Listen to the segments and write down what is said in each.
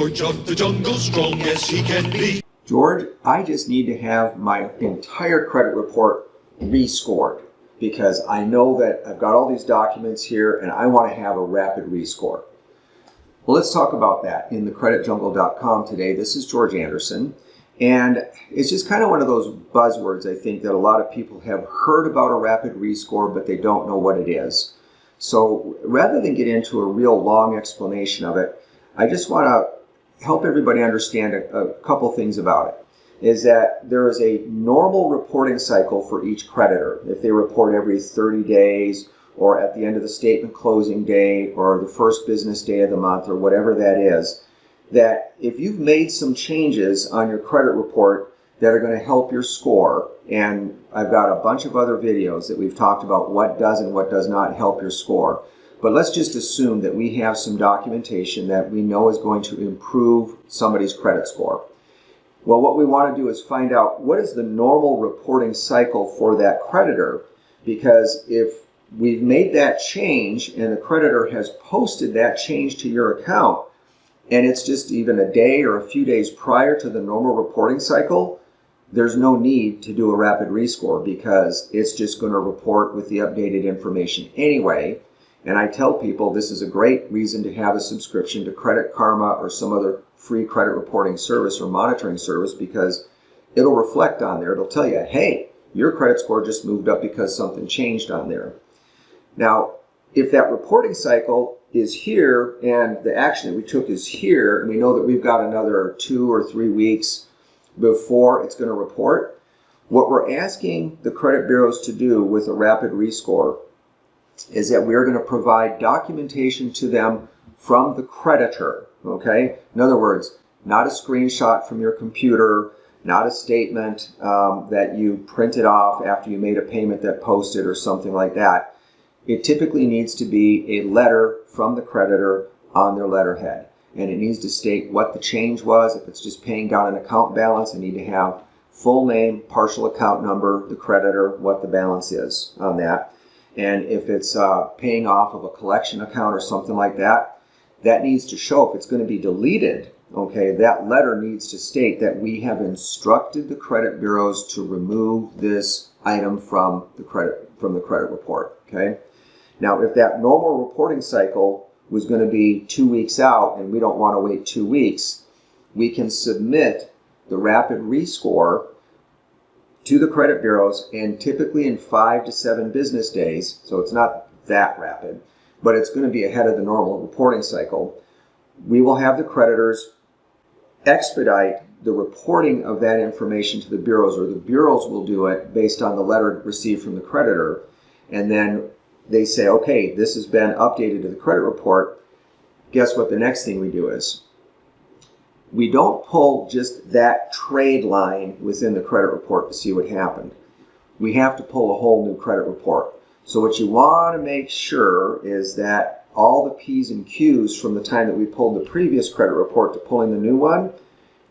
George of the jungle, strong as he can be. George, I just need to have my entire credit report rescored because I know that I've got all these documents here and I want to have a rapid rescore. Well, let's talk about that in thecreditjungle.com today. This is George Anderson, and it's just kind of one of those buzzwords, I think, that a lot of people have heard about a rapid rescore, but they don't know what it is. So rather than get into a real long explanation of it, I just want to help everybody understand a couple things about it. Is that there is a normal reporting cycle for each creditor. If they report every 30 days or at the end of the statement closing date or the first business day of the month or whatever that is, that if you've made some changes on your credit report that are going to help your score, and I've got a bunch of other videos that we've talked about what does and what does not help your score. But let's just assume that we have some documentation that we know is going to improve somebody's credit score. Well, what we want to do is find out what is the normal reporting cycle for that creditor, because if we've made that change and the creditor has posted that change to your account and it's just even a day or a few days prior to the normal reporting cycle, there's no need to do a rapid rescore because it's just going to report with the updated information anyway. And I tell people this is a great reason to have a subscription to Credit Karma or some other free credit reporting service or monitoring service, because it'll reflect on there. It'll tell you, hey, your credit score just moved up because something changed on there. Now, if that reporting cycle is here and the action that we took is here, and we know that we've got another 2 or 3 weeks before it's going to report, what we're asking the credit bureaus to do with a rapid rescore is that we're going to provide documentation to them from the creditor, okay? In other words, not a screenshot from your computer, not a statement that you printed off after you made a payment that posted or something like that. It typically needs to be a letter from the creditor on their letterhead. And it needs to state what the change was. If it's just paying down an account balance, I need to have full name, partial account number, the creditor, what the balance is on that. And if it's paying off of a collection account or something like that, that needs to show. If it's going to be deleted, okay, that letter needs to state that we have instructed the credit bureaus to remove this item from the credit report, okay? Now, if that normal reporting cycle was going to be 2 weeks out and we don't want to wait 2 weeks, we can submit the rapid rescore to the credit bureaus, and typically in 5 to 7 business days, so it's not that rapid, but it's going to be ahead of the normal reporting cycle, we will have the creditors expedite the reporting of that information to the bureaus, or the bureaus will do it based on the letter received from the creditor, and then they say, okay, this has been updated to the credit report. Guess what the next thing we do is? We don't pull just that trade line within the credit report to see what happened. We have to pull a whole new credit report. So what you want to make sure is that all the P's and Q's from the time that we pulled the previous credit report to pulling the new one,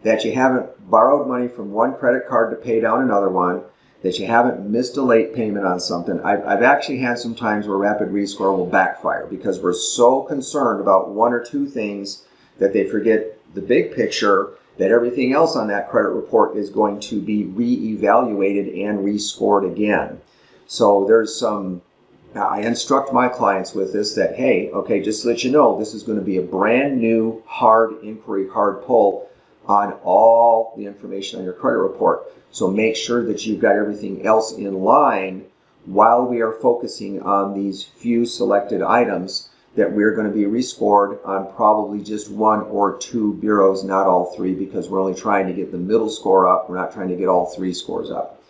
that you haven't borrowed money from one credit card to pay down another one, that you haven't missed a late payment on something. I've actually had some times where rapid rescore will backfire because we're so concerned about 1 or 2 things that they forget the big picture, that everything else on that credit report is going to be re-evaluated and rescored again. So there's I instruct my clients with this, that, hey, okay, just to let you know, this is going to be a brand new hard inquiry, hard pull on all the information on your credit report. So make sure that you've got everything else in line while we are focusing on these few selected items that we're going to be rescored on probably just 1 or 2 bureaus, not all 3, because we're only trying to get the middle score up. We're not trying to get all 3 scores up.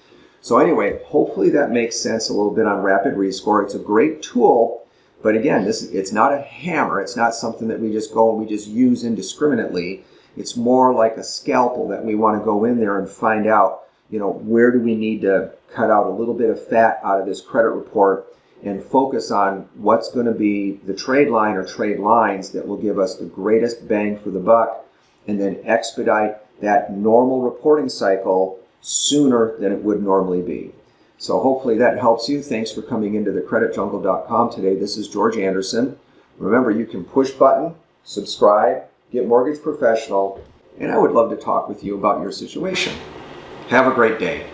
So anyway, hopefully that makes sense a little bit on Rapid Rescore. It's a great tool, but again, it's not a hammer. It's not something that we just go and we just use indiscriminately. It's more like a scalpel that we want to go in there and find out, where do we need to cut out a little bit of fat out of this credit report and focus on what's going to be the trade line or trade lines that will give us the greatest bang for the buck, and then expedite that normal reporting cycle sooner than it would normally be. So hopefully that helps you. Thanks for coming into thecreditjungle.com today. This is George Anderson. Remember, you can push button, subscribe, get mortgage professional, and I would love to talk with you about your situation. Have a great day.